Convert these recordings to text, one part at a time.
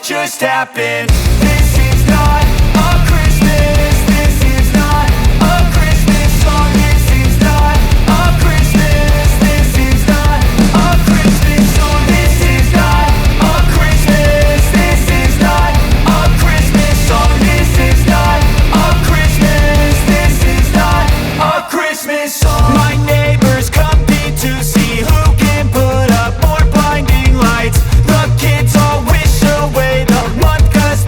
Just happened. This is not a Christmas. This is not a Christmas song. This is not a Christmas. This is not a Christmas song. This is not a Christmas. This is not a Christmas song. This is not a Christmas. This is not a Christmas song. My neighbors compete to see who can put up more blinding lights. The kids all wish away the month 'cause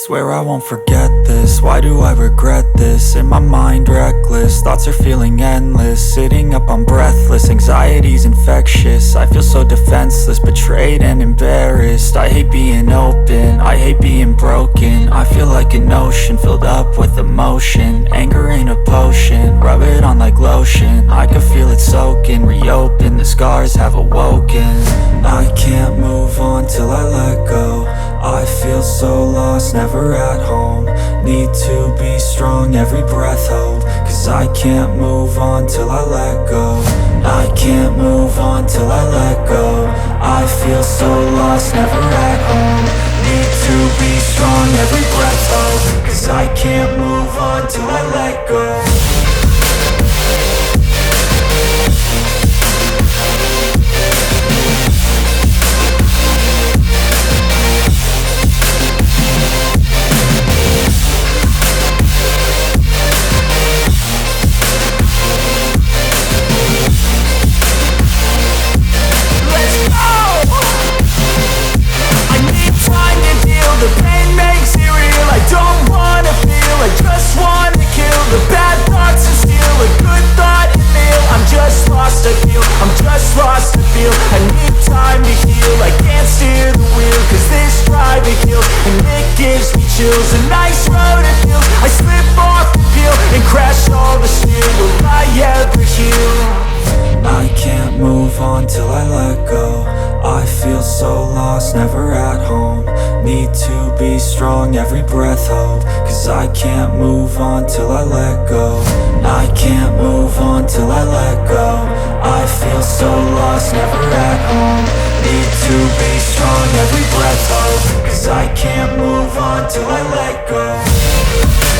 Swear I won't forget this, why do I regret this? In my mind reckless, thoughts are feeling endless. Sitting up I'm breathless, anxiety's infectious. I feel so defenseless, betrayed and embarrassed. I hate being open, I hate being broken. I feel like an ocean filled up with emotion. Anger ain't a potion, rub it on like lotion. I can feel it soaking, reopen, the scars have awoken. I can't move on till I let go. I feel so lost, never at home. Need to be strong, every breath hold. Cause I can't move on till I let go. I can't move on till I let go. I feel so lost, never at home. Need to be strong, every breath hold. Cause I can't move on till I let go. The pain makes it real, I don't wanna feel, I just wanna kill the bad thoughts and steal a good thought and meal. I'm just lost, I feel, I'm just lost, I feel. I need time to heal, I can't steer the wheel. Cause this drive to kill, and it gives me chills. A nice road it feels, I slip off the peel and crash all the steel. Will I ever heal? I can't move on till I let go. I feel so lost, never at home. Need to be strong, every breath hold. Cause I can't move on till I let go. I can't move on till I let go. I feel so lost, never at home. Need to be strong, every breath hold. Cause I can't move on till I let go.